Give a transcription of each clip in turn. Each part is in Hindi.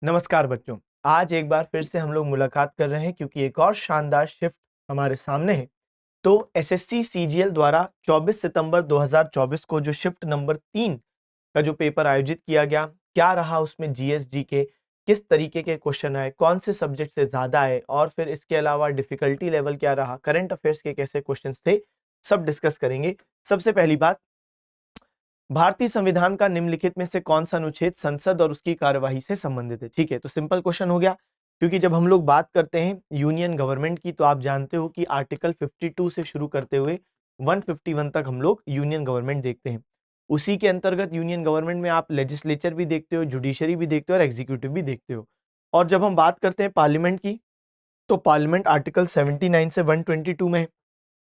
नमस्कार बच्चों। आज एक बार फिर से हम लोग मुलाकात कर रहे हैं क्योंकि एक और शानदार शिफ्ट हमारे सामने है। तो एसएससी सीजीएल द्वारा 24 सितंबर 2024 को जो शिफ्ट नंबर 3 का जो पेपर आयोजित किया गया, क्या रहा उसमें जीएसजी के किस तरीके के क्वेश्चन आए, कौन से सब्जेक्ट से ज्यादा आए और फिर इसके अलावा डिफिकल्टी लेवल क्या रहा, करंट अफेयर्स के कैसे क्वेश्चंस थे, सब डिस्कस करेंगे। सबसे पहली बात, भारतीय संविधान का निम्नलिखित में से कौन सा अनुच्छेद संसद और उसकी कार्यवाही से संबंधित है। ठीक है, तो सिंपल क्वेश्चन हो गया क्योंकि जब हम लोग बात करते हैं यूनियन गवर्नमेंट की तो आप जानते हो कि आर्टिकल 52 से शुरू करते हुए 151 तक हम लोग यूनियन गवर्नमेंट देखते हैं। उसी के अंतर्गत यूनियन गवर्नमेंट में आप लेजिस्लेचर भी देखते हो, जुडिशरी भी देखते हो और एग्जीक्यूटिव भी देखते हो। और जब हम बात करते हैं पार्लियामेंट की तो पार्लियामेंट आर्टिकल 79 से 122 में है।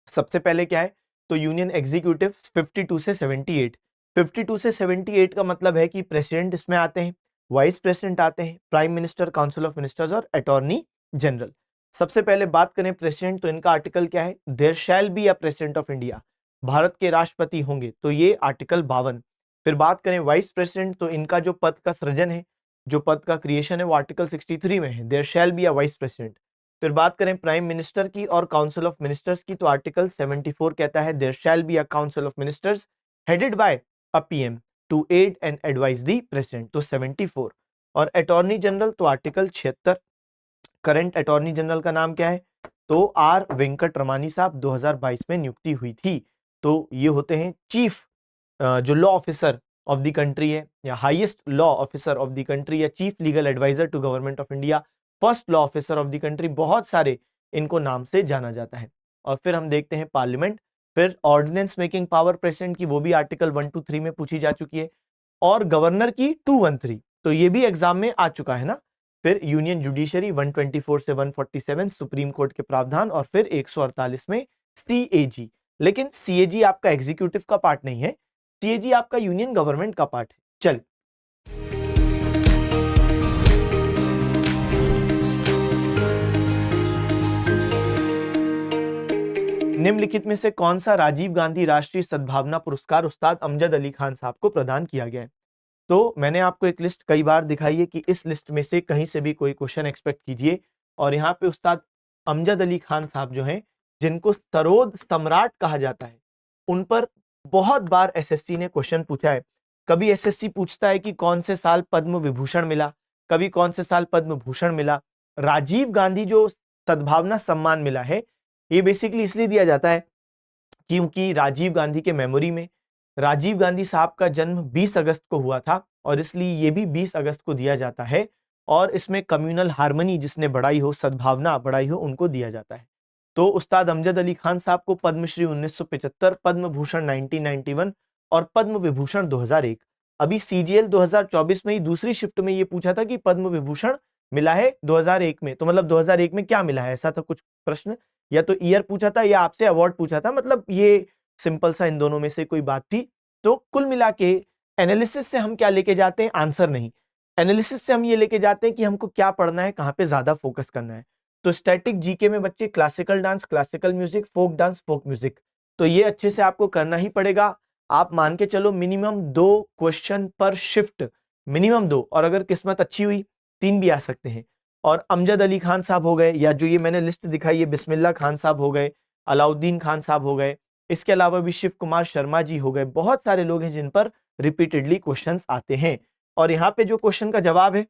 सबसे पहले क्या है, तो यूनियन एग्जीक्यूटिव 52 से 78। 52 से 78 का मतलब है कि प्रेसिडेंट इसमें आते हैं, वाइस प्रेसिडेंट आते हैं, prime minister, council of ministers और अटॉर्नी जनरल। सबसे पहले बात करें प्रेसिडेंट, तो इनका आर्टिकल क्या है, there shall be a president of India, Bharat के राष्ट्रपति होंगे, तो ये आर्टिकल 52। फिर बात करें वाइस प्रेसिडेंट, तो इनका जो पद का सृजन है, जो पद का क्रिएशन है, वो आर्टिकल 63 में है, there shall be a vice president. फिर बात करें प्राइम मिनिस्टर की और काउंसिल ऑफ मिनिस्टर्स की, तो आर्टिकल 74 कहता है there shall be a council of ministers headed by a PM to aid and advise the president, तो 74। और अटॉर्नी जनरल, तो आर्टिकल 76। करंट अटॉर्नी जनरल का नाम क्या है, तो आर वेंकट रमानी साहब 2022 में नियुक्ति हुई थी। तो ये होते हैं चीफ जो law officer of the country है या highest law officer of the country या chief legal adviser to government of India, first law officer of the country, बहुत सारे इनको नाम से जाना जाता है। और फिर हम देखते हैं पार्लियामेंट। फिर ऑर्डिनेंस मेकिंग पावर प्रेसिडेंट की, वो भी आर्टिकल 123 में पूछी जा चुकी है। और गवर्नर की 213, तो ये भी एग्जाम में आ चुका है ना। फिर यूनियन जुडिशरी 124 से 147 सुप्रीम कोर्ट के प्रावधान, और फिर 148 में सीएजी। लेकिन सीएजी आपका एग्जीक्यूटिव का पार्ट नहीं है, सीएजी आपका यूनियन गवर्नमेंट का पार्ट है। चल, निम्नलिखित में से कौन सा राजीव गांधी राष्ट्रीय सद्भावना पुरस्कार उस्ताद अमजद अली खान साहब को प्रदान किया गया है। तो मैंने आपको एक लिस्ट कई बार दिखाई है कि इस लिस्ट में से कहीं से भी कोई क्वेश्चन एक्सपेक्ट कीजिए। और यहाँ पे उस्ताद अमजद अली खान साहब जो हैं, जिनको सरोद सम्राट कहा जाता है, उन पर बहुत बार एसएससी ने क्वेश्चन पूछा है। कभी एसएससी पूछता है कि कौन से साल पद्म विभूषण मिला, कभी कौन से साल पद्म भूषण मिला। राजीव गांधी जो सद्भावना सम्मान मिला है, ये बेसिकली इसलिए दिया जाता है क्योंकि राजीव गांधी के मेमोरी में, राजीव गांधी साहब का जन्म 20 अगस्त को हुआ था और इसलिए ये भी 20 अगस्त को दिया जाता है। और इसमें कम्युनल हार्मनी जिसने बढ़ाई हो, सद्भावना बढ़ाई हो, उनको दिया जाता है। तो उस्ताद अमजद अली खान साहब को पद्मश्री 1975, पद्म भूषण 1991 और पद्म विभूषण 2001। अभी सीजीएल 2024 में ही दूसरी शिफ्ट में ये पूछा था कि पद्म विभूषण मिला है 2001 में, तो मतलब 2001 में क्या मिला है, ऐसा था कुछ प्रश्न। या तो ईयर पूछा था या आपसे अवार्ड पूछा था, मतलब ये सिंपल सा इन दोनों में से कोई बात थी। तो कुल मिला के एनालिसिस से हम क्या लेके जाते हैं, आंसर नहीं। एनालिसिस से हम ये लेके जाते हैं कि हमको क्या पढ़ना है, कहां पे ज्यादा फोकस करना है। तो स्टैटिक जीके में बच्चे classical dance, classical music, folk dance, folk music, तो ये अच्छे से आपको करना ही पड़ेगा। आप मान के चलो मिनिमम 2 क्वेश्चन पर शिफ्ट, मिनिमम 2, और अगर किस्मत अच्छी हुई 3 भी आ सकते हैं। और अमजद अली खान साहब हो गए, या जो ये मैंने लिस्ट दिखाई है, बिस्मिल्लाह खान साहब हो गए, अलाउद्दीन खान साहब हो गए, इसके अलावा भी शिव कुमार शर्मा जी हो गए। बहुत सारे लोग हैं जिन पर रिपीटेडली क्वेश्चंस आते हैं। और यहाँ पे जो क्वेश्चन का जवाब है,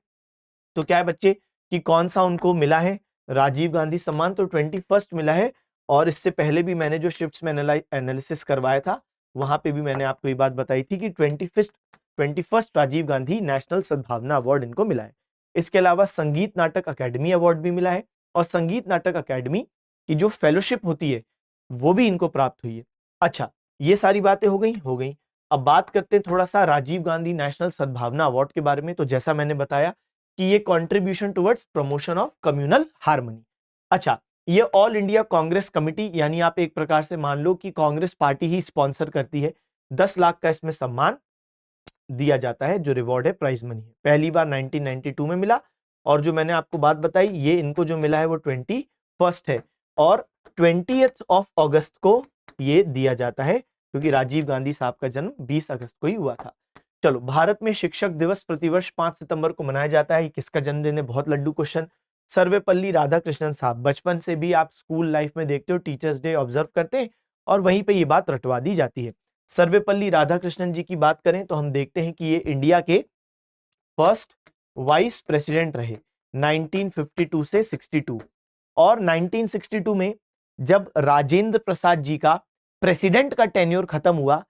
तो क्या है बच्चे कि कौन सा उनको मिला है राजीव गांधी सम्मान, तो 21st मिला है। और इससे पहले भी मैंने जो शिफ्ट्स में एनालिसिस करवाया था, वहां पे भी मैंने आपको ये बात बताई थी कि 21st राजीव गांधी नेशनल सद्भावना अवार्ड इनको मिला है। इसके अलावा संगीत नाटक अकेडमी अवार्ड भी मिला है, और संगीत नाटक अकेडमी की जो फेलोशिप होती है वो भी इनको प्राप्त हुई है। अच्छा, ये सारी बातें हो गई। अब बात करते हैं थोड़ा सा राजीव गांधी नेशनल सद्भावना अवार्ड के बारे में। तो जैसा मैंने बताया कि ये contribution towards promotion of communal harmony. अच्छा, ये ऑल इंडिया कांग्रेस कमेटी, यानी आप एक प्रकार से मान लो कि कांग्रेस पार्टी ही स्पॉन्सर करती है। 10 लाख का इसमें सम्मान दिया जाता है, जो रिवॉर्ड है, प्राइज मनी है। पहली बार 1992 में मिला, और जो मैंने आपको बात बताई, ये इनको जो मिला है वो 21st है। और 20th ऑफ अगस्त को ये दिया जाता है, क्योंकि राजीव गांधी साहब का जन्म 20 अगस्त को ही हुआ था। चलो, भारत में शिक्षक दिवस प्रतिवर्ष 5 सितंबर को मनाया जाता है। किसका जन्मदिन है? बहुत लड्डू क्वेश्चन। सर्वपल्ली राधाकृष्णन साहब। बचपन से भी आप स्कूल लाइफ में देखते हो, टीचर्स डे ऑब्जर्व करते हैं और वहीं पे ये बात रटवा दी जाती है। सर्वपल्ली राधाकृष्णन जी की बात करें तो हम देखते हैं कि ये इंडिया के फर्स्ट वाइस प्रेसिडेंट रहे 1952 से 62। और 1962 में जब राजेंद्र प्रसाद जी का प्रेसिडेंट का टेन्योर खत्म हुआ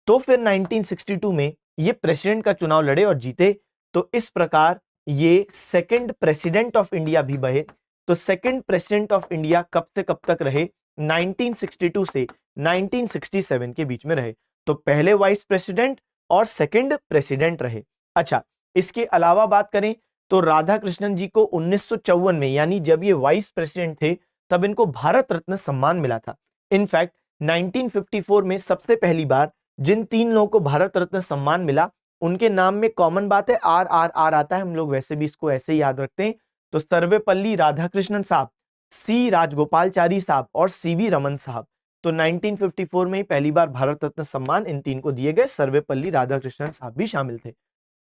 तो फिर 1962 में ये प्रेसिडेंट का चुनाव लड़े और जीते। तो इस प्रकार ये सेकंड प्रेसिडेंट ऑफ इंडिया भी बने। तो सेकंड प्रेसिडेंट ऑफ इंडिया कब से कब तक रहे? 1962 से 1967 के बीच में रहे। तो पहले वाइस प्रेसिडेंट और सेकंड प्रेसिडेंट रहे। अच्छा, इसके अलावा बात करें तो राधाकृष्णन जी को 1954 में, यानी जब ये वाइस प्रेसिडेंट थे, तब इनको भारत रत्न सम्मान मिला था। इनफैक्ट 1954 में सबसे पहली बार जिन 3 लोगों को भारत रत्न सम्मान मिला, उनके नाम में कॉमन बात है, RRR आता है, हम लोग वैसे भी इसको ऐसे ही याद रखते हैं। तो सर्वपल्ली राधाकृष्णन साहब, सी राजगोपालचारी साहब और सीवी रमन साहब। तो 1954 में ही पहली बार भारत रत्न सम्मान इन 3 को दिए गए। सर्वपल्ली राधाकृष्णन साहब भी शामिल थे।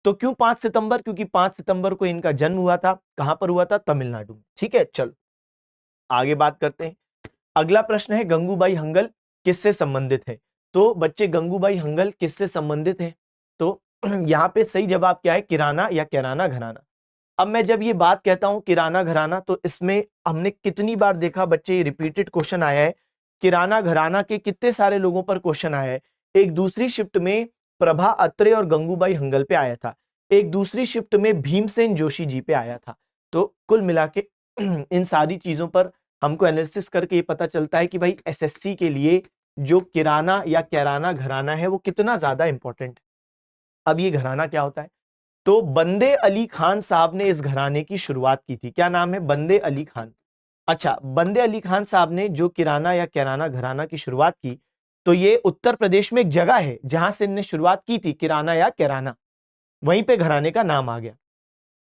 तो क्यों 5 सितंबर? क्योंकि 5 सितंबर को इनका जन्म हुआ था। कहां पर हुआ था? तमिलनाडु में। ठीक है, चलो आगे बात करते हैं। अगला प्रश्न है, गंगूबाई हंगल किससे संबंधित है? तो बच्चे, गंगूबाई हंगल किससे संबंधित है? तो यहाँ पे सही जवाब क्या है? किराना या कैराना घराना। अब मैं जब ये बात कहता हूं किराना घराना, तो इसमें हमने कितनी बार देखा बच्चे, ये रिपीटेड क्वेश्चन आया है। किराना घराना के कितने सारे लोगों पर क्वेश्चन आया है। एक दूसरी शिफ्ट में प्रभा अत्रे और गंगूबाई हंगल पे आया था, एक दूसरी शिफ्ट में भीमसेन जोशी जी पे आया था। तो कुल मिला के इन सारी चीजों पर हमको एनालिसिस करके ये पता चलता है कि भाई एसएससी के लिए जो किराना या कैराना घराना है वो कितना ज्यादा इंपॉर्टेंट है। अब ये घराना क्या होता है? तो बंदे अली खान साहब ने इस घराने की शुरुआत की थी। क्या नाम है? बंदे अली खान। अच्छा, बंदे अली खान साहब ने जो किराना या कैराना घराना की शुरुआत की, तो ये उत्तर प्रदेश में एक जगह है जहां से इन्होंने शुरुआत की थी, किराना या कैराना, वहीं पे घराने का नाम आ गया।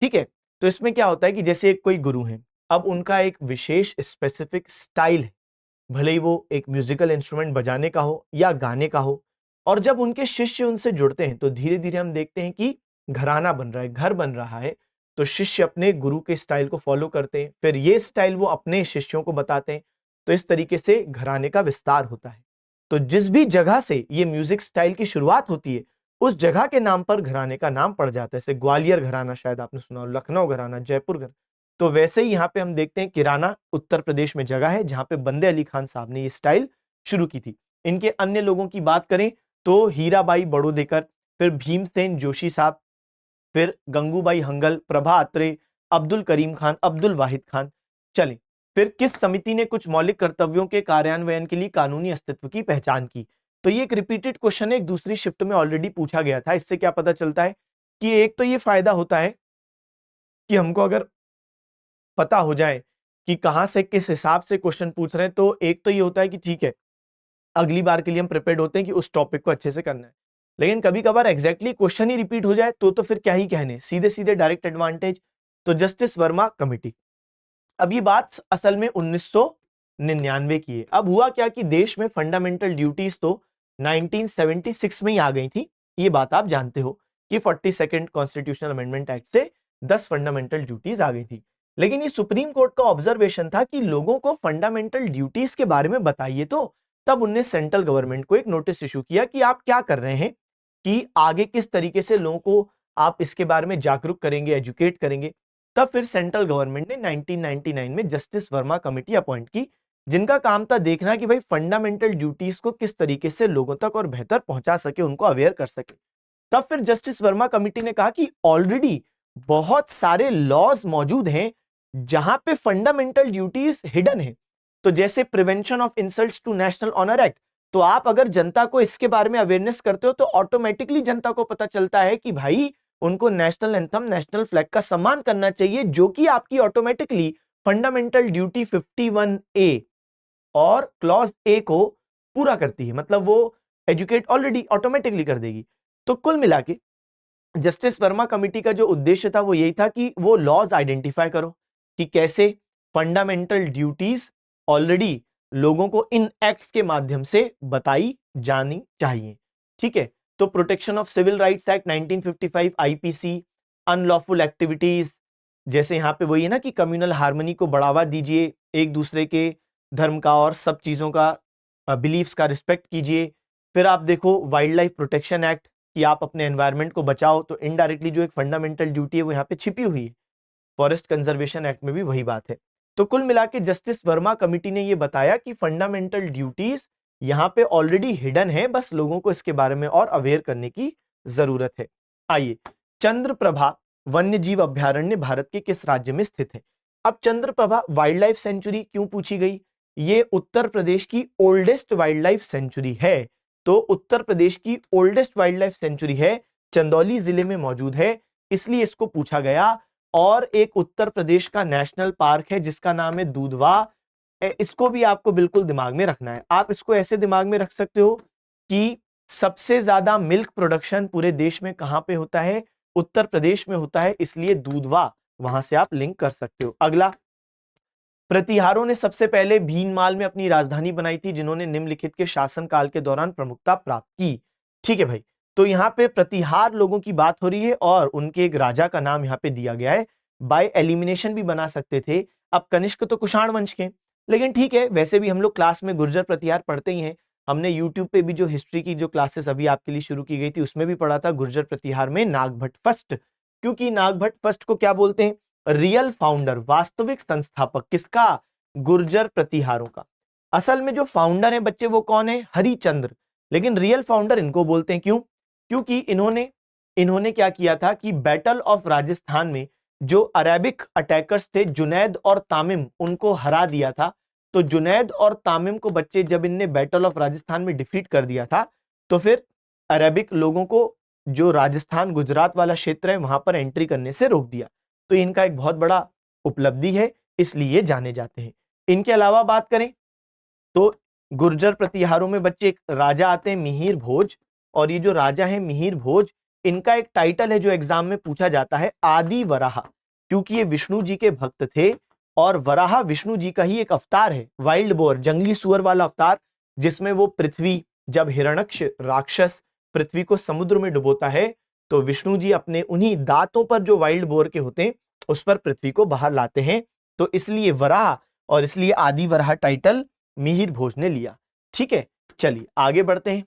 ठीक है, तो इसमें क्या होता है कि जैसे एक कोई गुरु है, अब उनका एक विशेष स्पेसिफिक स्टाइल है, भले ही वो एक म्यूजिकल इंस्ट्रूमेंट बजाने का हो या गाने का हो, और जब उनके शिष्य उनसे जुड़ते हैं तो धीरे धीरे हम देखते हैं कि घराना बन रहा है, घर बन रहा है। तो शिष्य अपने गुरु के स्टाइल को फॉलो करते हैं, फिर ये स्टाइल वो अपने शिष्यों को बताते हैं। तो इस तरीके से घराने का विस्तार होता है। तो जिस भी जगह से ये म्यूजिक स्टाइल की शुरुआत होती है, उस जगह के नाम पर घराने का नाम पड़ जाता है। जैसे ग्वालियर घराना शायद आपने सुना हो, लखनऊ घराना, जयपुर घराना। तो वैसे ही यहाँ पे हम देखते हैं किराना उत्तर प्रदेश में जगह है जहां पे बंदे अली खान साहब ने ये स्टाइल शुरू की थी। इनके अन्य लोगों की बात करें तो हीराबाई बड़ोदेकर, फिर भीमसेन जोशी साहब, फिर गंगूबाई हंगल, प्रभा अत्रे, अब्दुल करीम खान, अब्दुल वाहिद खान। चलें, फिर किस समिति ने कुछ मौलिक कर्तव्यों के कार्यान्वयन के लिए कानूनी अस्तित्व की पहचान की? तो ये एक रिपीटेड क्वेश्चन है, एक दूसरी शिफ्ट में ऑलरेडी पूछा गया था। इससे क्या पता चलता है कि एक तो ये फायदा होता है कि हमको अगर पता हो जाए कि कहां से किस हिसाब से क्वेश्चन पूछ रहे हैं, तो एक तो ये होता है कि ठीक है, अगली बार के लिए हम प्रिपेयर्ड होते हैं कि उस टॉपिक को अच्छे से करना है। लेकिन कभी कभार एग्जैक्टली क्वेश्चन ही रिपीट हो जाए तो फिर क्या ही कहने, सीधे सीधे डायरेक्ट एडवांटेज। तो जस्टिस वर्मा कमेटी। अब ये बात असल में 1999 की है। अब हुआ क्या कि देश में फंडामेंटल ड्यूटीज तो 1976 में ही आ गई थी। ये बात आप जानते हो कि 42nd कॉन्स्टिट्यूशनल अमेंडमेंट एक्ट से 10 फंडामेंटल ड्यूटीज आ गई थी। लेकिन ये सुप्रीम कोर्ट का ऑब्जर्वेशन था कि लोगों को फंडामेंटल ड्यूटीज के बारे में बताइए। तो तब उनने सेंट्रल गवर्नमेंट को एक नोटिस इशू किया कि आप क्या कर रहे हैं, कि आगे किस तरीके से लोगों को आप इसके बारे में जागरूक करेंगे, एजुकेट करेंगे। तब फिर सेंट्रल गवर्नमेंट ने 1999 में जस्टिस वर्मा कमेटी अपॉइंट की, जिनका काम था देखना कि भाई फंडामेंटल ड्यूटीज को किस तरीके से लोगों तक और बेहतर पहुंचा सके, उनको अवेयर कर सके। तब फिर जस्टिस वर्मा कमेटी ने कहा कि ऑलरेडी बहुत सारे लॉज मौजूद हैं जहां पे फंडामेंटल ड्यूटीज हिडन है। तो जैसे prevention of insults to national honour act, तो आप अगर जनता को इसके बारे में अवेयरनेस करते हो तो ऑटोमेटिकली जनता को पता चलता है कि भाई उनको नेशनल एंथम, नेशनल फ्लैग का सम्मान करना चाहिए, जो कि आपकी ऑटोमेटिकली फंडामेंटल ड्यूटी 51A और क्लॉज ए को पूरा करती है। मतलब वो एजुकेट ऑलरेडी ऑटोमेटिकली कर देगी। तो कुल मिला के जस्टिस वर्मा कमेटी का जो उद्देश्य था वो यही था कि वो लॉज आइडेंटिफाई करो कि कैसे फंडामेंटल ड्यूटीज ऑलरेडी लोगों को इन एक्ट्स के माध्यम से बताई जानी चाहिए। ठीक है, तो protection of civil rights act 1955, IPC, unlawful activities, जैसे यहाँ पे वही है ना कि कम्युनल हार्मनी को बढ़ावा दीजिए, एक दूसरे के धर्म का और सब चीजों का बिलीफ्स का रिस्पेक्ट कीजिए। फिर आप देखो वाइल्ड लाइफ प्रोटेक्शन एक्ट कि आप अपने एनवायरनमेंट को बचाओ, तो इनडायरेक्टली जो एक फंडामेंटल ड्यूटी है वो यहाँ पे छिपी हुई है। फॉरेस्ट कंजर्वेशन एक्ट में भी वही बात है। तो कुल मिला के जस्टिस वर्मा कमिटी ने ये बताया कि फंडामेंटल ड्यूटीज यहाँ पे ऑलरेडी हिडन है, बस लोगों को इसके बारे में और अवेयर करने की जरूरत है। आइए, चंद्रप्रभा वन्य जीव अभ्यारण्य भारत के किस राज्य में स्थित है? अब चंद्रप्रभा वाइल्ड लाइफ सेंचुरी क्यों पूछी गई? ये उत्तर प्रदेश की ओल्डेस्ट वाइल्ड लाइफ सेंचुरी है। तो उत्तर प्रदेश की ओल्डेस्ट वाइल्ड लाइफ सेंचुरी है, चंदौली जिले में मौजूद है, इसलिए इसको पूछा गया। और एक उत्तर प्रदेश का नेशनल पार्क है जिसका नाम है दूधवा, इसको भी आपको बिल्कुल दिमाग में रखना है। आप इसको ऐसे दिमाग में रख सकते हो कि सबसे ज्यादा मिल्क प्रोडक्शन पूरे देश में कहां पे होता है? उत्तर प्रदेश में होता है, इसलिए दूधवा वहां से आप लिंक कर सकते हो। अगला, प्रतिहारों ने सबसे पहले भीनमाल में अपनी राजधानी बनाई थी, जिन्होंने निम्नलिखित के शासनकाल के दौरान प्रमुखता प्राप्त की। ठीक है भाई, तो यहाँ पे प्रतिहार लोगों की बात हो रही है और उनके एक राजा का नाम यहाँ पे दिया गया है। बाय एलिमिनेशन भी बना सकते थे। अब कनिष्क तो कुषाण वंश के, लेकिन ठीक है, वैसे भी हम लोग क्लास में गुर्जर प्रतिहार पढ़ते ही हैं। हमने यूट्यूब पे भी जो हिस्ट्री की जो क्लासेस अभी आपके लिए शुरू की गई थी उसमें भी पढ़ा था गुर्जर प्रतिहार में नागभट्ट फर्स्ट, क्योंकि नागभट्ट फर्स्ट को क्या बोलते हैं? रियल फाउंडर, वास्तविक संस्थापक किसका? गुर्जर प्रतिहारों का। असल में जो फाउंडर है बच्चे वो कौन है? हरिचंद्र, लेकिन रियल फाउंडर इनको बोलते हैं। क्यों? क्योंकि इन्होंने क्या किया था कि बैटल ऑफ राजस्थान में जो अरेबिक अटैकर्स थे जुनैद और तामिम, उनको हरा दिया था। तो जुनैद और तामिम को बच्चे जब इनने बैटल ऑफ राजस्थान में डिफीट कर दिया था, तो फिर अरेबिक लोगों को जो राजस्थान गुजरात वाला क्षेत्र है वहां पर एंट्री करने से रोक दिया। तो इनका एक बहुत बड़ा उपलब्धि है, इसलिए जाने जाते हैं। इनके अलावा बात करें तो गुर्जर प्रतिहारों में बच्चे एक राजा आते हैं मिहिर भोज, और ये जो राजा है मिहिर भोज, इनका एक टाइटल है जो एग्जाम में पूछा जाता है, आदि वराह, क्योंकि ये विष्णु जी के भक्त थे। और वराह विष्णु जी का ही एक अवतार है, वाइल्ड बोर, जंगली सुअर वाला अवतार, जिसमें वो पृथ्वी, जब हिरण्यक्ष राक्षस पृथ्वी को समुद्र में डुबोता है, तो विष्णु जी अपने उन्हीं दांतों पर जो वाइल्ड बोर के होते हैं उस पर पृथ्वी को बाहर लाते हैं। तो इसलिए वराह और इसलिए आदि वराह टाइटल मिहिर भोज ने लिया। ठीक है, चलिए आगे बढ़ते हैं।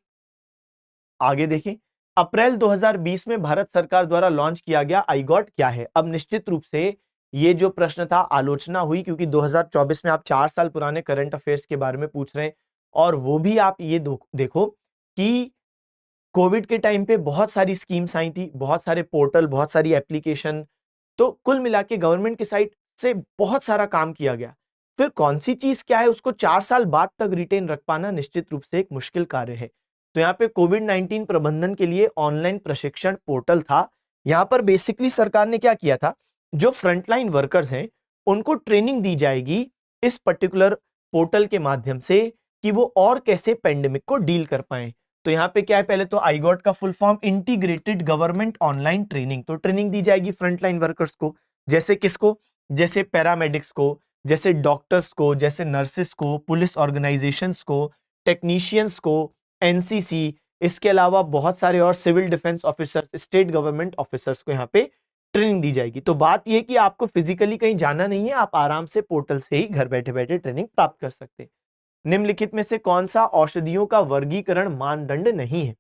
आगे देखें, अप्रैल 2020 में भारत सरकार द्वारा लॉन्च किया गया आईगॉट क्या है? अब निश्चित रूप से ये जो प्रश्न था आलोचना हुई, क्योंकि 2024 में आप 4 साल पुराने करंट अफेयर्स के बारे में पूछ रहे हैं, और वो भी आप ये देखो कि कोविड के टाइम पे बहुत सारी स्कीम्स आई थी, बहुत सारे पोर्टल, बहुत सारी एप्लीकेशन, तो कुल मिला के गवर्नमेंट की साइड से बहुत सारा काम किया गया। फिर कौन सी चीज क्या है उसको 4 साल बाद तक रिटेन रख पाना निश्चित रूप से एक मुश्किल कार्य है। तो यहाँ पे कोविड-19 प्रबंधन के लिए ऑनलाइन प्रशिक्षण पोर्टल था। यहाँ पर बेसिकली सरकार ने क्या किया था, जो फ्रंटलाइन वर्कर्स हैं उनको ट्रेनिंग दी जाएगी इस पर्टिकुलर पोर्टल के माध्यम से कि वो और कैसे पेंडेमिक को डील कर पाए। तो यहाँ पे क्या है, पहले तो आईगॉट का full form integrated government online training, तो ट्रेनिंग दी जाएगी फ्रंटलाइन वर्कर्स को। जैसे किसको? जैसे पैरामेडिक्स को, जैसे डॉक्टर्स को, जैसे नर्सेस को, पुलिस ऑर्गेनाइजेशंस को, टेक्नीशियंस को, एनसीसी, इसके अलावा बहुत सारे और civil defence officers, state government officers को यहाँ पे ट्रेनिंग दी जाएगी। तो बात यह है कि आपको फिजिकली कहीं जाना नहीं है, आप आराम से पोर्टल से ही घर बैठे बैठे ट्रेनिंग प्राप्त कर सकते हैं। निम्नलिखित में से कौन सा औषधियों का वर्गीकरण मानदंड नहीं है?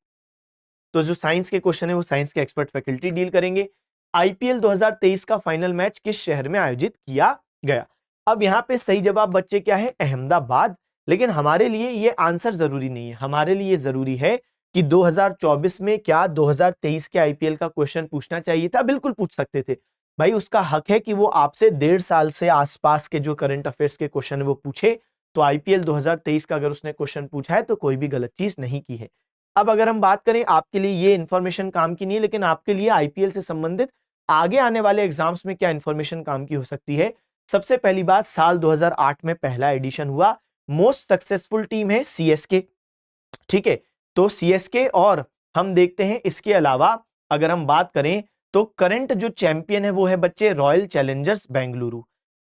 तो जो साइंस के क्वेश्चन है वो साइंस के एक्सपर्ट फैकल्टी डील करेंगे। आईपीएल 2023 का फाइनल मैच किस शहर में आयोजित किया गया? अब यहाँ पे सही जवाब बच्चे क्या है? अहमदाबाद। लेकिन हमारे लिए ये आंसर जरूरी नहीं है, हमारे लिए जरूरी है कि 2024 में क्या 2023 के आईपीएल का क्वेश्चन पूछना चाहिए था? बिल्कुल पूछ सकते थे भाई, उसका हक है कि वो आपसे 1.5 साल से आसपास के जो करंट अफेयर्स के क्वेश्चन है वो पूछे। तो आईपीएल 2023 का अगर उसने क्वेश्चन पूछा है तो कोई भी गलत चीज नहीं की है। अब अगर हम बात करें, आपके लिए ये इंफॉर्मेशन काम की नहीं है, लेकिन आपके लिए आईपीएल से संबंधित आगे आने वाले एग्जाम्स में क्या इंफॉर्मेशन काम की हो सकती है। सबसे पहली बात, साल 2008 में पहला एडिशन हुआ, मोस्ट सक्सेसफुल टीम है सीएसके। ठीक है, तो सीएसके, और हम देखते हैं इसके अलावा अगर हम बात करें तो करंट जो चैंपियन है वो है बच्चे रॉयल चैलेंजर्स बेंगलुरु।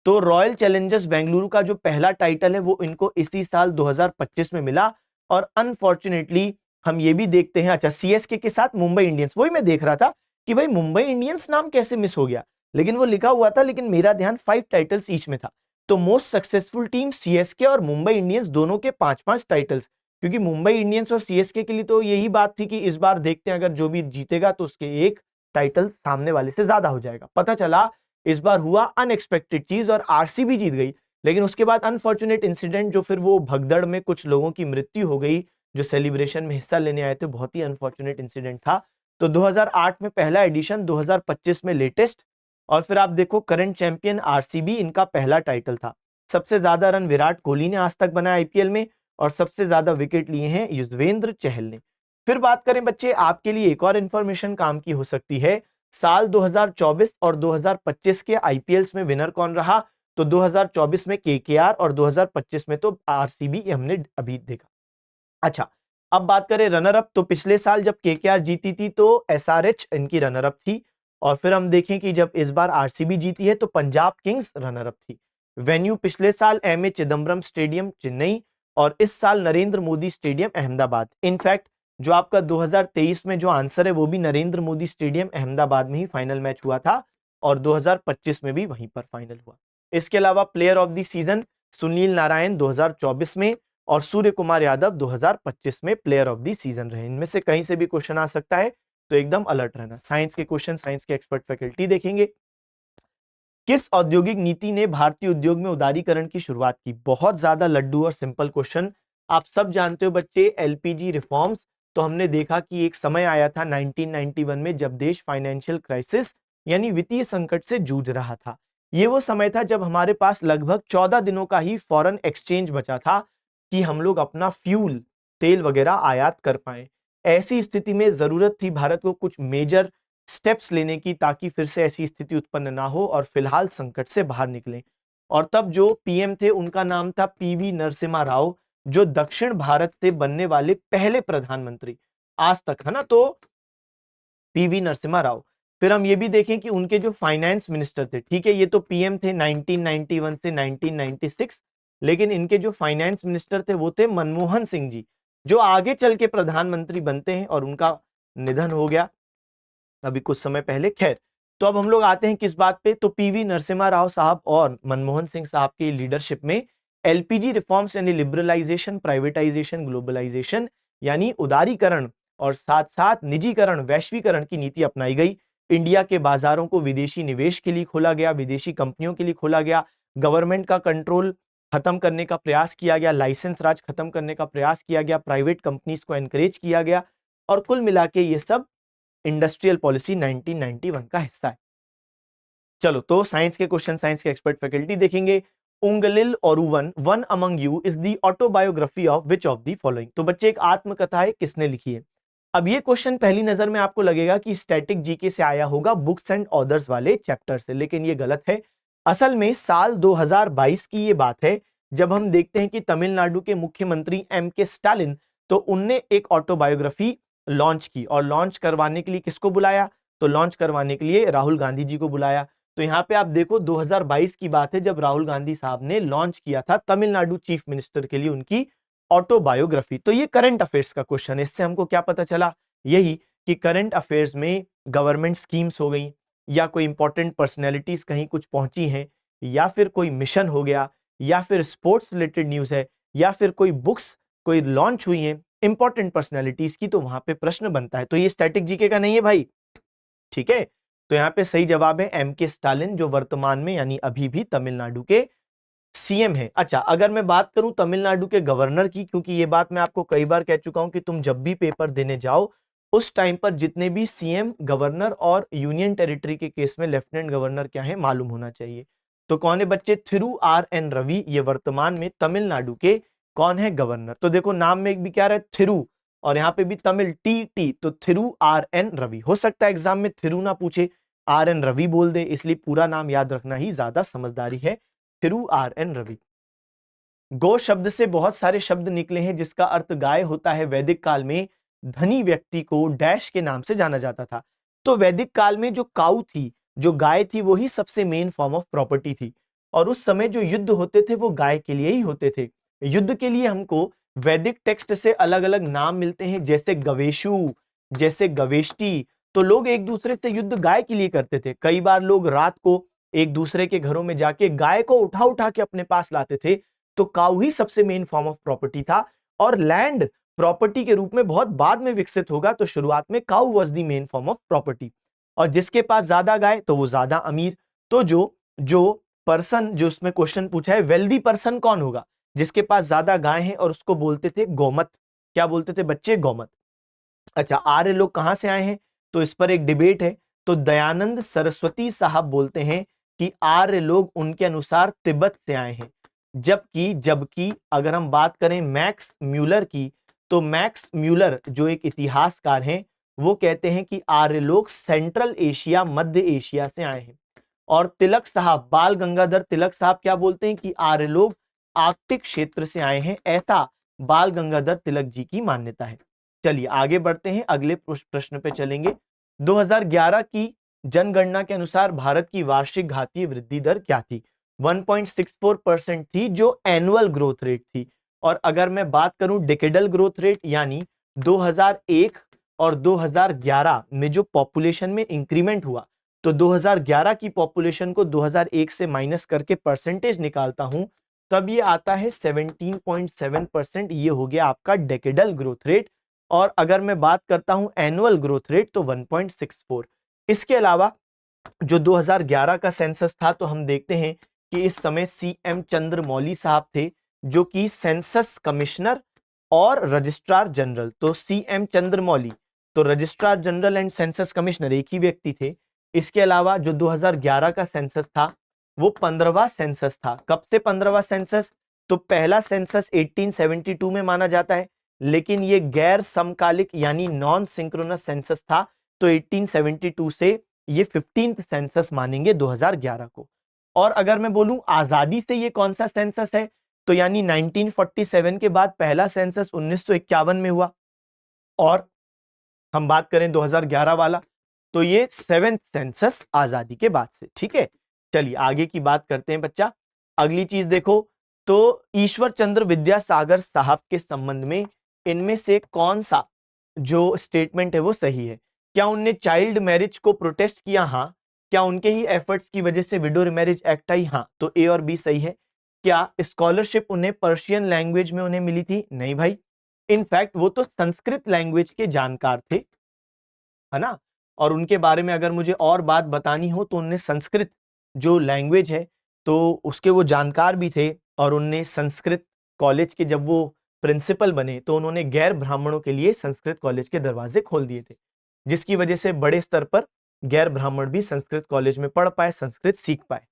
तो रॉयल चैलेंजर्स बेंगलुरु का जो पहला टाइटल है वो इनको इसी साल 2025 में मिला, और अनफॉर्चुनेटली हम ये भी देखते हैं, अच्छा सीएसके के साथ मुंबई इंडियंस, वही मैं देख रहा था कि भाई मुंबई इंडियंस नाम कैसे मिस हो गया, लेकिन वो लिखा हुआ था, लेकिन मेरा ध्यान 5 टाइटल्स ईच में था। तो मोस्ट सक्सेसफुल टीम सीएसके और मुंबई इंडियंस दोनों के 5-5 टाइटल्स, क्योंकि मुंबई इंडियंस और सीएसके के लिए तो यही बात थी कि इस बार देखते हैं अगर जो भी जीतेगा तो उसके एक टाइटल सामने वाले से ज्यादा हो जाएगा। पता चला इस बार हुआ अनएक्सपेक्टेड चीज और आरसीबी जीत गई, लेकिन उसके बाद अनफॉर्चुनेट इंसिडेंट, जो फिर वो भगदड़ में कुछ लोगों की मृत्यु हो गई जो सेलिब्रेशन में हिस्सा लेने आए थे, बहुत ही अनफॉर्चुनेट इंसिडेंट था। तो 2008 में पहला एडिशन, 2025 में लेटेस्ट, और फिर आप देखो करंट चैंपियन आरसीबी, इनका पहला टाइटल था। सबसे ज्यादा रन विराट कोहली ने आज तक बनाया आईपीएल में, और सबसे ज्यादा विकेट लिए हैं युजवेंद्र चहल ने। फिर बात करें बच्चे, आपके लिए एक और इंफॉर्मेशन काम की हो सकती है, साल 2024 और 2025 के आईपीएल्स में विनर कौन रहा? तो 2024 में केकेआर और 2025 में तो आरसीबी, हमने अभी देखा। अच्छा, अब बात करें रनर अप, तो पिछले साल जब केकेआर जीती थी तो एसआरएच इनकी रनर अप थी, और फिर हम देखें कि जब इस बार आरसीबी जीती है तो पंजाब किंग्स रनर अप थी। वेन्यू पिछले साल एमए चिदम्बरम स्टेडियम चेन्नई, और इस साल नरेंद्र मोदी स्टेडियम अहमदाबाद। इनफैक्ट जो आपका 2023 में जो आंसर है वो भी नरेंद्र मोदी स्टेडियम अहमदाबाद में ही फाइनल मैच हुआ था, और 2025 में भी वहीं पर फाइनल हुआ। इसके अलावा player of the season Sunil Narayan 2024 में, और सूर्य कुमार यादव 2025 में प्लेयर ऑफ द सीजन रहे। इनमें से कहीं से भी क्वेश्चन आ सकता है, तो एकदम अलर्ट रहना। साइंस के क्वेश्चन, साइंस के एक्सपर्ट फैकल्टी देखेंगे। किस औद्योगिक नीति ने भारतीय उद्योग में उदारीकरण की शुरुआत की? बहुत ज्यादा लड्डू और सिंपल क्वेश्चन, आप सब जानते हो बच्चे, एलपीजी रिफॉर्म्स। तो हमने देखा कि एक समय आया था 1991 में जब देश फाइनेंशियल क्राइसिस यानी वित्तीय संकट से जूझ रहा था। ये वो समय था जब हमारे पास लगभग 14 दिनों का ही फॉरेन एक्सचेंज बचा था कि हम लोग अपना फ्यूल, तेल वगैरह आयात कर पाए। ऐसी स्थिति में जरूरत थी भारत को कुछ मेजर स्टेप्स लेने की, ताकि फिर से ऐसी स्थिति उत्पन्न ना हो और फिलहाल संकट से बाहर निकलें। और तब जो पीएम थे उनका नाम था पीवी नरसिम्हा राव, जो दक्षिण भारत से बनने वाले पहले प्रधानमंत्री आज तक, है ना, तो पीवी नरसिम्हा राव। फिर हम ये भी देखें कि उनके जो फाइनेंस मिनिस्टर थे, ठीक है, ये तो पीएम थे 1991 से 1996, लेकिन इनके जो फाइनेंस मिनिस्टर थे वो थे मनमोहन सिंह जी, जो आगे चल के प्रधानमंत्री बनते हैं, और उनका निधन हो गया अभी कुछ समय पहले। खैर, तो अब हम लोग आते हैं किस बात पे, तो पीवी नरसिम्हा राव साहब और मनमोहन सिंह साहब की लीडरशिप में एलपीजी रिफॉर्म्स यानी लिबरलाइजेशन, प्राइवेटाइजेशन, ग्लोबलाइजेशन यानी उदारीकरण, और साथ साथ निजीकरण, वैश्वीकरण की नीति अपनाई गई। इंडिया के बाजारों को विदेशी निवेश के लिए खोला गया, विदेशी कंपनियों के लिए खोला गया, गवर्नमेंट का कंट्रोल खत्म करने का प्रयास किया गया, लाइसेंस राज खत्म करने का प्रयास किया गया, प्राइवेट कंपनीज को एनकरेज किया गया, और कुल मिला के ये सब इंडस्ट्रियल पॉलिसी 1991 का हिस्सा है। चलो, तो साइंस के क्वेश्चन, साइंस के एक्सपर्ट फैकल्टी देखेंगे। Ungalil Oruvan, one among you is the autobiography of which of the following? तो बच्चे, एक आत्मकथा है, किसने लिखी है? अब ये क्वेश्चन पहली नजर में आपको लगेगा कि स्टैटिक जीके से आया होगा, बुक्स एंड ऑथर्स वाले चैप्टर से, लेकिन ये गलत है। असल में साल 2022 की ये बात है, जब हम देखते हैं कि तमिलनाडु के मुख्यमंत्री एम के स्टालिन, तो उनने एक ऑटोबायोग्राफी लॉन्च की, और लॉन्च करवाने के लिए किसको बुलाया? तो लॉन्च करवाने के लिए राहुल गांधी जी को बुलाया। तो यहाँ पे आप देखो 2022 की बात है, जब राहुल गांधी साहब ने लॉन्च किया था तमिलनाडु चीफ मिनिस्टर के लिए उनकी ऑटोबायोग्राफी। तो ये करंट अफेयर्स का क्वेश्चन है। इससे हमको क्या पता चला? यही कि करंट अफेयर्स में गवर्नमेंट स्कीम्स हो गई, या कोई इंपॉर्टेंट पर्सनैलिटीज कहीं कुछ पहुंची हैं, या फिर कोई मिशन हो गया, या फिर स्पोर्ट्स रिलेटेड न्यूज है, या फिर कोई बुक्स कोई लॉन्च हुई हैं इंपॉर्टेंट पर्सनैलिटीज की, तो वहां पे प्रश्न बनता है। तो ये स्टैटिक जीके का नहीं है भाई, ठीक है। तो यहाँ पे सही जवाब है एम के स्टालिन, जो वर्तमान में यानी अभी भी तमिलनाडु के सीएम है। अच्छा, अगर मैं बात करूं तमिलनाडु के गवर्नर की, क्योंकि ये बात मैं आपको कई बार कह चुका हूं कि तुम जब भी पेपर देने जाओ उस टाइम पर जितने भी सीएम, गवर्नर और यूनियन टेरिटरी के केस में लेफ्टिनेंट गवर्नर क्या है मालूम होना चाहिए। तो कौन है बच्चे? थिरु आर एन रवि, ये वर्तमान में तमिलनाडु के कौन है? गवर्नर। तो देखो नाम में भी क्या रहा है? थिरु, और यहाँ पे भी तमिल टी टी, तो थिरु आर एन रवि। हो सकता है एग्जाम में थिरु ना पूछे, आर एन रवि बोल दे, इसलिए पूरा नाम याद रखना ही ज्यादा समझदारी है, थिरु आर एन रवि। गो शब्द से बहुत सारे शब्द निकले हैं जिसका अर्थ गाय होता है। वैदिक काल में धनी व्यक्ति को डैश के नाम से जाना जाता था। तो वैदिक काल में जो काऊ थी, जो गाय थी, वो ही सबसे मेन फॉर्म ऑफ प्रॉपर्टी थी, और उस समय जो युद्ध होते थे वो गाय के लिए ही होते थे। युद्ध के लिए हमको वैदिक टेक्स्ट से अलग अलग नाम मिलते हैं, जैसे गवेशु, जैसे गवेष्टि। तो लोग एक दूसरे से युद्ध गाय के लिए करते थे। कई बार लोग रात को एक दूसरे के घरों में जाके गाय को उठा उठा के अपने पास लाते थे। तो काऊ ही सबसे मेन फॉर्म ऑफ प्रॉपर्टी था, और लैंड प्रॉपर्टी के रूप में बहुत बाद में विकसित होगा। तो शुरुआत में cow was the main form of property, और जिसके पास ज्यादा गाय तो वो ज्यादा अमीर। तो जो जो पर्सन, जो उसमें क्वेश्चन पूछा है, वेल्दी पर्सन कौन होगा? जिसके पास ज्यादा गाय है, और उसको बोलते थे गोमत। क्या बोलते थे बच्चे? गोमत। अच्छा, आर्य लोग कहां से आए हैं? तो इस पर एक डिबेट है। तो दयानंद सरस्वती साहब बोलते हैं कि आर्य लोग उनके अनुसार तिब्बत से आए हैं। जबकि जबकि अगर हम बात करें मैक्स म्यूलर की, तो मैक्स म्यूलर जो एक इतिहासकार हैं, वो कहते हैं कि आर्य लोग सेंट्रल एशिया, मध्य एशिया से आए हैं। और तिलक साहब, बाल गंगाधर तिलक साहब क्या बोलते हैं कि आर्य लोग आर्कटिक क्षेत्र से आए हैं। ऐसा बाल गंगाधर तिलक जी की मान्यता है। चलिए आगे बढ़ते हैं, अगले प्रश्न पे चलेंगे। 2011 की जनगणना के अनुसार भारत की वार्षिक घातीय वृद्धि दर क्या थी? 1.64% थी, जो एनुअल ग्रोथ रेट थी। और अगर मैं बात करूं डिकेडल ग्रोथ रेट, यानी 2001 और 2011 में जो पॉपुलेशन में इंक्रीमेंट हुआ, तो 2011 की पॉपुलेशन को 2001 से माइनस करके परसेंटेज निकालता हूं, तब ये आता है 17.7%। ये हो गया आपका डेकेडल ग्रोथ रेट। और अगर मैं बात करता हूं एनुअल ग्रोथ रेट, तो 1.64। इसके अलावा जो 2011 का सेंसस था, तो हम देखते हैं कि इस समय सीएम चंद्रमौली साहब थे, जो कि सेंसस कमिश्नर और रजिस्ट्रार जनरल। तो सीएम चंद्रमौली, तो registrar general and census commissioner एक ही व्यक्ति थे। इसके अलावा जो 2011 का सेंसस था, वो 15वां सेंसस था। कब से 15वां सेंसस? तो पहला सेंसस 1872 में माना जाता है, लेकिन ये गैर समकालिक यानी नॉन सिंक्रोनस सेंसस था। तो 1872 से ये 15th सेंसस मानेंगे 2011 को। और अगर मैं बोलूं आजादी से ये कौन सा सेंसस है, तो यानी 1947 के बाद पहला सेंसस 1951 में हुआ। और हम बात करें 2011 वाला, तो ये 7th सेंसस आजादी के बाद से। ठीक है, चलिए आगे की बात करते हैं बच्चा। अगली चीज देखो, तो ईश्वर चंद्र विद्यासागर साहब के संबंध में इनमें से कौन सा जो स्टेटमेंट है वो सही है? क्या उनने चाइल्ड मैरिज को प्रोटेस्ट किया? हाँ। क्या उनके ही एफर्ट्स की वजह से विडो मैरिज एक्ट आई? हाँ। तो ए और बी सही है। क्या स्कॉलरशिप उन्हें पर्शियन लैंग्वेज में उन्हें मिली थी? नहीं भाई, इनफैक्ट वो तो संस्कृत लैंग्वेज के जानकार थे, है ना। और उनके बारे में अगर मुझे और बात बतानी हो, तो उनने संस्कृत जो लैंग्वेज है, तो उसके वो जानकार भी थे। और उनने संस्कृत कॉलेज के जब वो प्रिंसिपल बने, तो उन्होंने गैर ब्राह्मणों के लिए संस्कृत कॉलेज के दरवाजे खोल दिए थे, जिसकी वजह से बड़े स्तर पर गैर ब्राह्मण भी संस्कृत कॉलेज में पढ़ पाए, संस्कृत सीख पाए।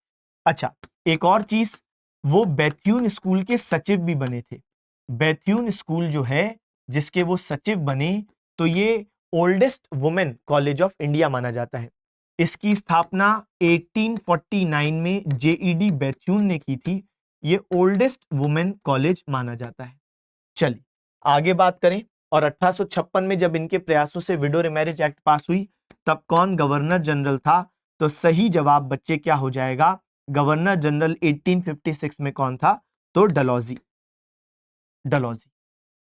अच्छा, एक और चीज, वो बैथ्यून स्कूल के सचिव भी बने थे। बैथ्यून स्कूल जो है, जिसके वो सचिव बने, तो ये oldest women college of India माना जाता है। इसकी स्थापना 1849 में जेईडी बैथ्यून ने की थी। ये ओल्डेस्ट वुमेन कॉलेज माना जाता है। चलिए आगे बात करें। और 1856 में जब इनके प्रयासों से विडो रिमैरिज एक्ट पास हुई, तब कौन गवर्नर जनरल था? तो सही जवाब बच्चे क्या हो जाएगा? गवर्नर जनरल 1856 में कौन था? तो डलहौजी। डलहौजी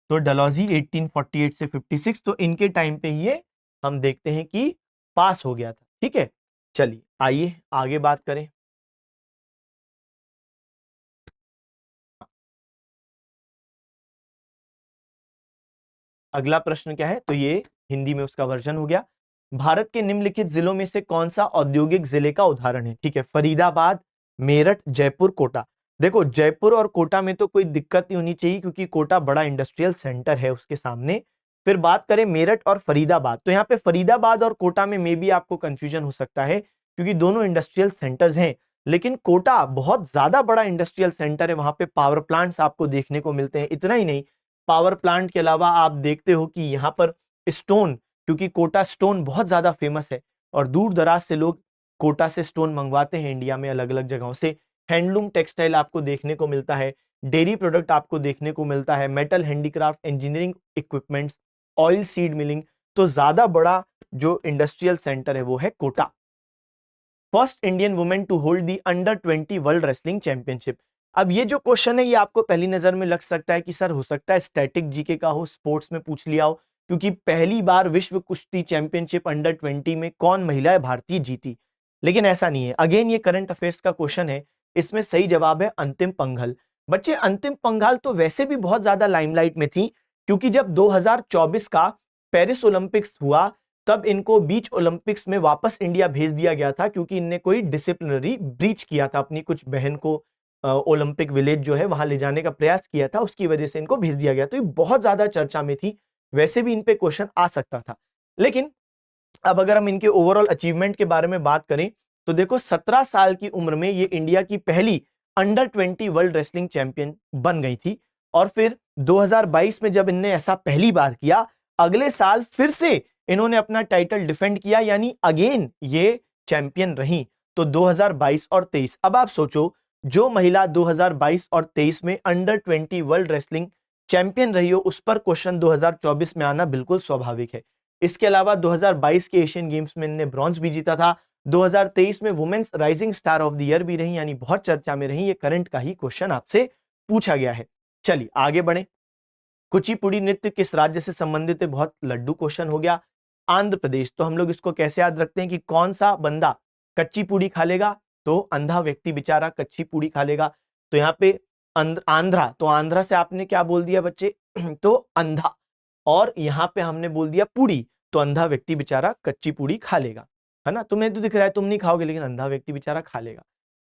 तो डलहौजी 1848 से 56, तो इनके टाइम पे ये हम देखते हैं कि पास हो गया था। ठीक है, चलिए आइए आगे बात करें। अगला प्रश्न क्या है? तो ये हिंदी में उसका वर्जन हो गया। भारत के निम्नलिखित जिलों में से कौन सा औद्योगिक जिले का उदाहरण है? ठीक है, फरीदाबाद, मेरठ, जयपुर, कोटा। देखो जयपुर और कोटा में तो कोई दिक्कत नहीं होनी चाहिए, क्योंकि कोटा बड़ा इंडस्ट्रियल सेंटर है उसके सामने। फिर बात करें मेरठ और फरीदाबाद, तो यहाँ पे फरीदाबाद और कोटा में मे भी आपको कंफ्यूजन हो सकता है, क्योंकि दोनों इंडस्ट्रियल सेंटर्स हैं। लेकिन कोटा बहुत ज्यादा बड़ा इंडस्ट्रियल सेंटर है, वहां पे पावर प्लांट्स आपको देखने को मिलते हैं। इतना ही नहीं, पावर प्लांट के अलावा आप देखते हो कि यहाँ पर स्टोन, क्योंकि कोटा स्टोन बहुत ज्यादा फेमस है, और दूर दराज से लोग कोटा से स्टोन मंगवाते हैं इंडिया में अलग अलग जगहों से। हैंडलूम टेक्सटाइल आपको देखने को मिलता है, डेयरी प्रोडक्ट आपको देखने को मिलता है, metal handicraft, engineering equipments, oil seed milling. तो ज्यादा बड़ा जो इंडस्ट्रियल सेंटर है वो है Kota. First Indian women to hold the under 20 world wrestling championship. अब ये जो क्वेश्चन है ये आपको पहली नजर में लग सकता है कि सर हो सकता है स्टैटिक जीके का हो, स्पोर्ट्स में पूछ लिया हो, क्योंकि पहली बार विश्व कुश्ती चैंपियनशिप अंडर 20 में कौन महिला भारतीय जीती। लेकिन ऐसा नहीं है, अगेन ये करंट अफेयर्स का क्वेश्चन है, इसमें सही जवाब है अंतिम पंघल। बच्चे अंतिम पंघाल तो वैसे भी बहुत ज्यादा लाइमलाइट में थी, क्योंकि जब 2024 का पेरिस ओलंपिक्स हुआ तब इनको बीच ओलंपिक्स में वापस इंडिया भेज दिया गया था, क्योंकि इनने कोई डिसिप्लिनरी ब्रीच किया था, अपनी कुछ बहन को ओलंपिक विलेज जो है वहां ले जाने का प्रयास किया था, उसकी वजह से इनको भेज दिया गया। तो ये बहुत ज्यादा चर्चा में थी, वैसे भी इन पे क्वेश्चन आ सकता था। लेकिन अब अगर हम इनके ओवरऑल अचीवमेंट के बारे में बात करें तो देखो 17 साल की उम्र में ये इंडिया की पहली अंडर 20 वर्ल्ड रेसलिंग चैंपियन बन गई थी। और फिर 2022 में जब इनने ऐसा पहली बार किया, अगले साल फिर से इन्होंने अपना टाइटल डिफेंड किया, यानी अगेन ये चैंपियन रही। तो 2022 और 23, अब आप सोचो जो महिला 2022 और 23 में अंडर 20 वर्ल्ड रेसलिंग चैंपियन रही हो, उस पर क्वेश्चन 2024 में आना बिल्कुल स्वाभाविक है। इसके अलावा 2022 के एशियन गेम्स में इन्होंने ब्रॉन्ज भी जीता था, 2023 में women's rising star of the year भी रही, यानी बहुत चर्चा में रही। ये करंट का ही क्वेश्चन आपसे पूछा गया है। चलिए आगे बढ़े। कुचिपुड़ी नृत्य किस राज्य से संबंधित है? बहुत लड्डू क्वेश्चन हो गया। आंध्र प्रदेश। तो हम लोग इसको कैसे याद रखते हैं कि कौन सा बंदा कच्ची पूड़ी खा लेगा? तो अंधा व्यक्ति बेचारा कच्ची पूड़ी खा लेगा। तो यहाँ पे आंध्रा, तो आंध्रा से आपने क्या बोल दिया बच्चे? तो अंधा। और यहाँ पे हमने बोल दिया पूड़ी, तो अंधा व्यक्ति बेचारा कच्ची पूड़ी खा लेगा, है ना। तुम्हें तो दिख रहा है तुम नहीं खाओगे, लेकिन अंधा व्यक्ति बेचारा खा लेगा।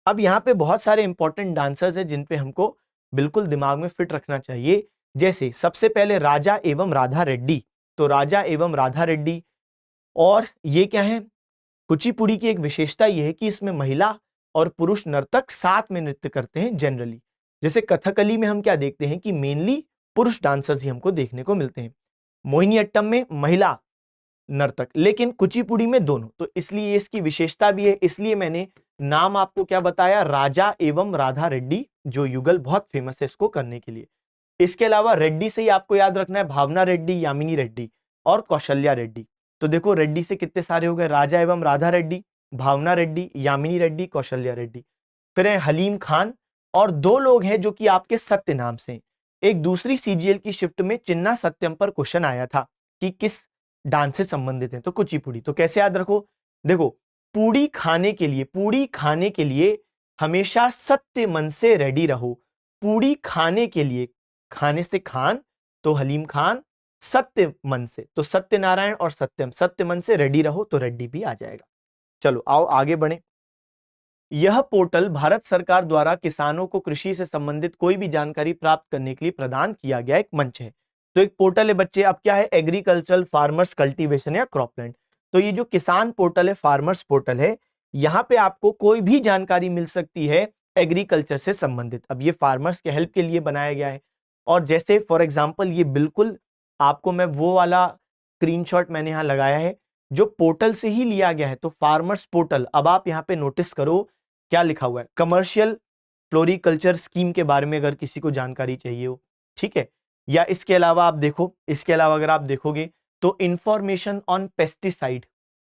अब यहाँ पे बहुत सारे इंपॉर्टेंट डांसर्स हैं जिन पे हमको बिल्कुल दिमाग में फिट रखना चाहिए। जैसे सबसे पहले राजा एवं राधा रेड्डी। तो राजा एवं राधा रेड्डी, और ये क्या है? कुचिपुड़ी की एक विशेषता यह है कि इसमें महिला और पुरुष नर्तक साथ में नृत्य करते हैं जनरली। जैसे कथकली में हम क्या देखते हैं कि मेनली पुरुष डांसर्स ही हमको देखने को मिलते हैं, मोहिनीअट्टम में महिला नर्तक, लेकिन कुचिपुड़ी में दोनों। तो इसलिए इसकी विशेषता भी है, इसलिए मैंने नाम आपको क्या बताया? राजा एवं राधा रेड्डी, जो युगल बहुत फेमस है इसको करने के लिए। इसके अलावा रेड्डी से ही आपको याद रखना है भावना रेड्डी, यामिनी रेड्डी और कौशल्या रेड्डी। तो देखो रेड्डी से कितने सारे हो गए? राजा एवं राधा रेड्डी, भावना रेड्डी, यामिनी रेड्डी, कौशल्या रेड्डी। फिर है हलीम खान, और दो लोग हैं जो कि आपके सत्य नाम से। एक दूसरी सीजीएल की शिफ्ट में चिन्ना सत्यम पर क्वेश्चन आया था कि किस डांस से संबंधित है, तो कुचिपुड़ी। तो कैसे याद रखो? देखो पूड़ी खाने के लिए हमेशा सत्य मन से रेडी रहो। पूड़ी खाने के लिए, खाने से खान, तो हलीम खान, सत्य मन से तो सत्यनारायण और सत्यम, सत्य मन से रेडी रहो तो रेड्डी भी आ जाएगा। चलो आओ आगे बढ़े। यह पोर्टल भारत सरकार द्वारा किसानों को कृषि से संबंधित कोई भी जानकारी प्राप्त करने के लिए प्रदान किया गया एक मंच है। तो एक पोर्टल है बच्चे, अब क्या है? एग्रीकल्चरल फार्मर्स कल्टीवेशन या क्रॉपलैंड। तो ये जो किसान पोर्टल है, फार्मर्स पोर्टल है, यहाँ पे आपको कोई भी जानकारी मिल सकती है एग्रीकल्चर से संबंधित। अब ये फार्मर्स के हेल्प के लिए बनाया गया है। और जैसे फॉर एग्जाम्पल ये बिल्कुल आपको मैं वो वाला स्क्रीनशॉट मैंने यहाँ लगाया है जो पोर्टल से ही लिया गया है। तो फार्मर्स पोर्टल, अब आप यहाँ पे नोटिस करो क्या लिखा हुआ है? कमर्शियल फ्लोरिकल्चर स्कीम के बारे में अगर किसी को जानकारी चाहिए हो, ठीक है। या इसके अलावा आप देखो, इसके अलावा अगर आप देखोगे तो इंफॉर्मेशन ऑन पेस्टिसाइड,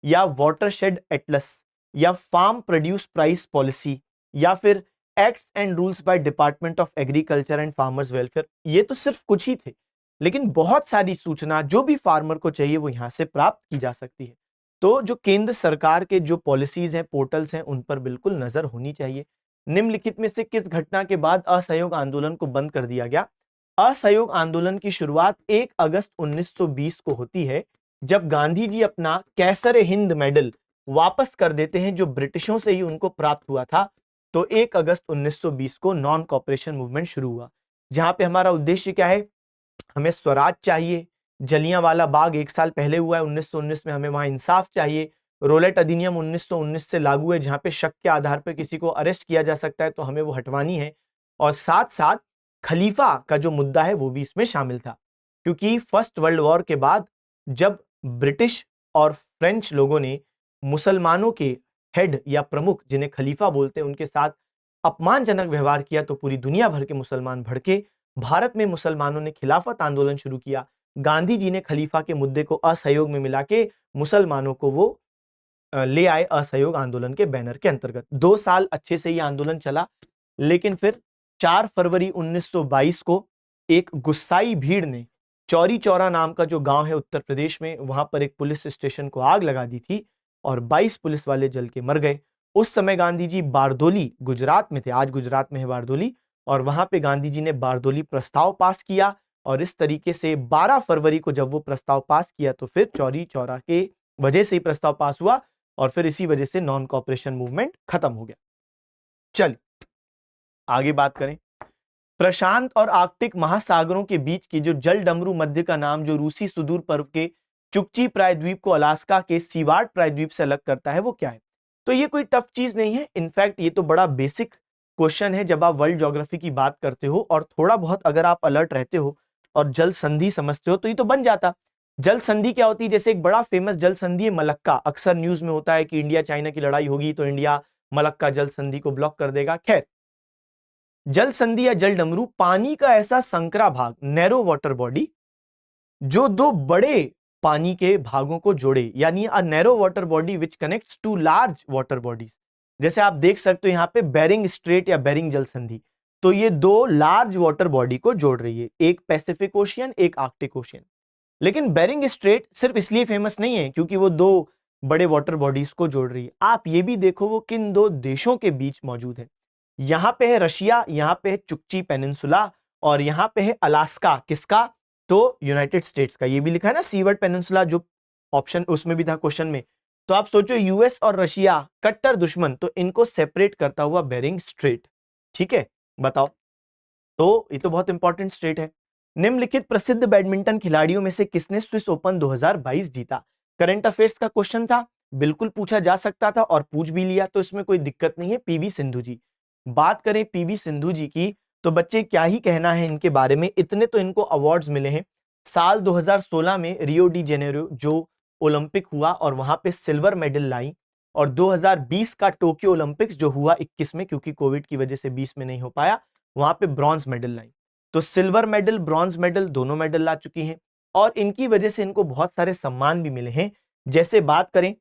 या वाटरशेड एटलस, या फार्म प्रोड्यूस प्राइस पॉलिसी, या फिर acts and rules by department of agriculture and farmers welfare. ये तो सिर्फ कुछ ही थे, लेकिन बहुत सारी सूचना जो भी फार्मर को चाहिए वो यहां से प्राप्त की जा सकती है। तो जो केंद्र सरकार के जो पॉलिसीज हैं, पोर्टल्स हैं, उन पर बिल्कुल नजर होनी चाहिए। निम्नलिखित में से किस घटना के बाद असहयोग आंदोलन को बंद कर दिया गया? असहयोग आंदोलन की शुरुआत 1 अगस्त 1920 को होती है, जब गांधी जी अपना कैसर हिंद मेडल वापस कर देते हैं, जो ब्रिटिशों से ही उनको प्राप्त हुआ था। तो 1 अगस्त 1920 को नॉन कॉपरेशन मूवमेंट शुरू हुआ, जहां पे हमारा उद्देश्य क्या है? हमें स्वराज चाहिए। जलियांवाला बाग 1 साल पहले हुआ है 1919 में, हमें वहां इंसाफ चाहिए। रोलेट अधिनियम 1919 से लागू है, जहां पे शक के आधार पर किसी को अरेस्ट किया जा सकता है, तो हमें वो हटवानी है। और साथ साथ खलीफा का जो मुद्दा है वो भी इसमें शामिल था, क्योंकि फर्स्ट वर्ल्ड वॉर के बाद जब ब्रिटिश और फ्रेंच लोगों ने मुसलमानों के हेड या प्रमुख, जिन्हें खलीफा बोलते हैं, उनके साथ अपमानजनक व्यवहार किया, तो पूरी दुनिया भर के मुसलमान भड़के। भारत में मुसलमानों ने खिलाफत आंदोलन शुरू किया। गांधी जी ने खलीफा के मुद्दे को असहयोग में मिला के मुसलमानों को वो ले आए असहयोग आंदोलन के बैनर के अंतर्गत। 2 साल अच्छे से ये आंदोलन चला, लेकिन फिर 4 फरवरी 1922 को एक गुस्साई भीड़ ने चौरी चौरा नाम का जो गांव है उत्तर प्रदेश में, वहां पर एक पुलिस स्टेशन को आग लगा दी थी और 22 पुलिस वाले जल के मर गए। उस समय गांधी जी बारदोली गुजरात में थे, आज गुजरात में है बारदोली, और वहां पे गांधी जी ने बारदोली प्रस्ताव पास किया और इस तरीके से 12 फरवरी को जब वो प्रस्ताव पास किया तो फिर चौरी चौरा के वजह से ही प्रस्ताव पास हुआ और फिर इसी वजह से नॉन कॉपरेशन मूवमेंट खत्म हो गया। चलिए आगे बात करें। प्रशांत और आर्कटिक महासागरों के बीच की जो जल डमरू मध्य का नाम जो रूसी सुदूर पर्व के चुकची प्रायद्वीप को अलास्का के सीवार्ड प्रायद्वीप से अलग करता है वो क्या है? तो ये कोई टफ चीज नहीं है, इनफैक्ट ये तो बड़ा बेसिक क्वेश्चन है जब आप वर्ल्ड ज्योग्राफी की बात करते हो और थोड़ा बहुत अगर आप अलर्ट रहते हो और जल संधि समझते हो तो ये तो बन जाता। जल संधि क्या होती है? जैसे एक बड़ा फेमस जल संधि है मलक्का, अक्सर न्यूज में होता है कि इंडिया चाइना की लड़ाई होगी तो इंडिया मलक्का जल संधि को ब्लॉक कर देगा। खैर, जल संधि या जल डमरू पानी का ऐसा संकरा भाग, नैरो वाटर बॉडी, जो दो बड़े पानी के भागों को जोड़े, यानी a narrow water body which connects to large water bodies. जैसे आप देख सकते हो यहाँ पे बेरिंग स्ट्रेट या बेरिंग जल संधि, तो ये दो लार्ज वाटर बॉडी को जोड़ रही है, एक पैसिफिक ओशियन एक आर्कटिक ओशियन। लेकिन बेरिंग स्ट्रेट सिर्फ इसलिए फेमस नहीं है क्योंकि वो दो बड़े वाटर बॉडीज को जोड़ रही है, आप ये भी देखो वो किन दो देशों के बीच मौजूद है। यहां पे है रशिया, यहां पे है चुकची पेनिनसुला और यहां पे है अलास्का, किसका? तो यूनाइटेड स्टेट्स का। ये भी लिखा है ना सीवर्ड पेनिनसुला, जो ऑप्शन उसमें भी था क्वेश्चन में। तो आप सोचो यूएस और रशिया कट्टर दुश्मन, तो इनको सेपरेट करता हुआ बेरिंग स्ट्रेट। ठीक है, बताओ, तो ये तो बहुत इंपॉर्टेंट स्ट्रेट है। निम्नलिखित प्रसिद्ध बैडमिंटन खिलाड़ियों में से किसने स्विस ओपन 2022 जीता? करंट अफेयर्स का क्वेश्चन था, बिल्कुल पूछा जा सकता था और पूछ भी लिया, तो इसमें कोई दिक्कत नहीं है। पीवी सिंधु जी, बात करें पीवी सिंधु जी की तो बच्चे क्या ही कहना है इनके बारे में, इतने तो इनको अवार्ड्स मिले हैं। साल 2016 में रियो डी जेनेरो जो ओलंपिक हुआ और वहां पे सिल्वर मेडल लाई, और 2020 का टोक्यो ओलंपिक्स जो हुआ 21 में, क्योंकि कोविड की वजह से 20 में नहीं हो पाया, वहां पे ब्रॉन्ज मेडल लाई। तो सिल्वर मेडल ब्रॉन्ज मेडल दोनों मेडल ला चुकी हैं और इनकी वजह से इनको बहुत सारे सम्मान भी मिले हैं। जैसे बात करें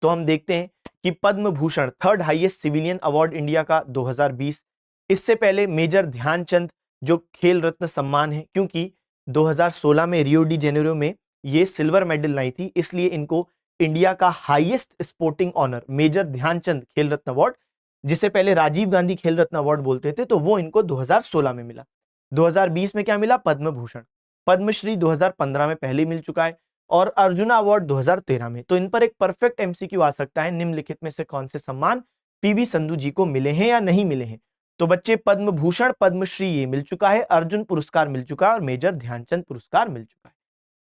तो हम देखते हैं कि Padma Bhushan, third highest civilian award India का 2020। इससे पहले मेजर ध्यानचंद जो खेल रत्न सम्मान है, क्योंकि 2016 में रियो डी जेनेरो में ये सिल्वर मेडल लाई थी, इसलिए इनको इंडिया का highest sporting honour major Dhyan Chand Khel Ratna award, जिसे पहले राजीव गांधी खेल रत्न अवार्ड बोलते थे, तो वो इनको 2016 में मिला। 2020 में क्या मिला? पद्म भूषण। पद्मश्री 2015 में पहले मिल चुका है और अर्जुना अवार्ड 2013 में। तो इन पर एक परफेक्ट एमसीक्यू आ सकता है, निम्नलिखित में से कौन से सम्मान पीवी संधु जी को मिले हैं या नहीं मिले हैं? तो बच्चे पद्म भूषण पद्मश्री ये मिल चुका है, अर्जुन पुरस्कार मिल चुका है और मेजर ध्यानचंद पुरस्कार मिल चुका है।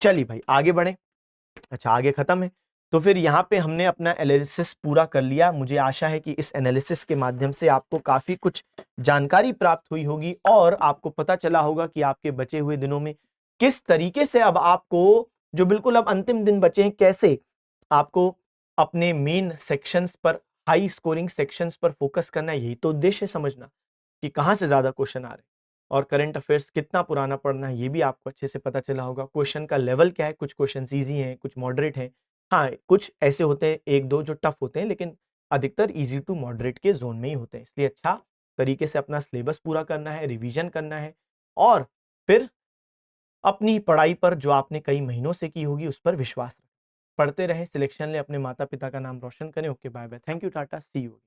चलिए भाई आगे बढ़े। अच्छा, आगे खत्म है, तो फिर यहाँ पे हमने अपना एनालिसिस पूरा कर लिया। मुझे आशा है कि इस एनालिसिस के माध्यम से आपको काफी कुछ जानकारी प्राप्त हुई होगी और आपको पता चला होगा कि आपके बचे हुए दिनों में किस तरीके से अब आपको, जो बिल्कुल अब अंतिम दिन बचे हैं, कैसे आपको अपने मेन सेक्शंस पर, हाई स्कोरिंग सेक्शंस पर फोकस करना है। यही तो उद्देश्य है, समझना कि कहां से ज्यादा क्वेश्चन आ रहे हैं और करंट अफेयर्स कितना पुराना पढ़ना है, ये भी आपको अच्छे से पता चला होगा। क्वेश्चन का लेवल क्या है, कुछ क्वेश्चन इजी हैं, कुछ मॉडरेट हैं, हाँ कुछ ऐसे होते हैं एक दो जो टफ होते हैं, लेकिन अधिकतर इजी टू मॉडरेट के जोन में ही होते हैं। इसलिए अच्छा तरीके से अपना सिलेबस पूरा करना है, रिवीजन करना है और फिर अपनी पढ़ाई पर जो आपने कई महीनों से की होगी उस पर विश्वास रखें। पढ़ते रहें, सिलेक्शन ले, अपने माता पिता का नाम रोशन करें। Okay, bye bye, thank you, tata, see you.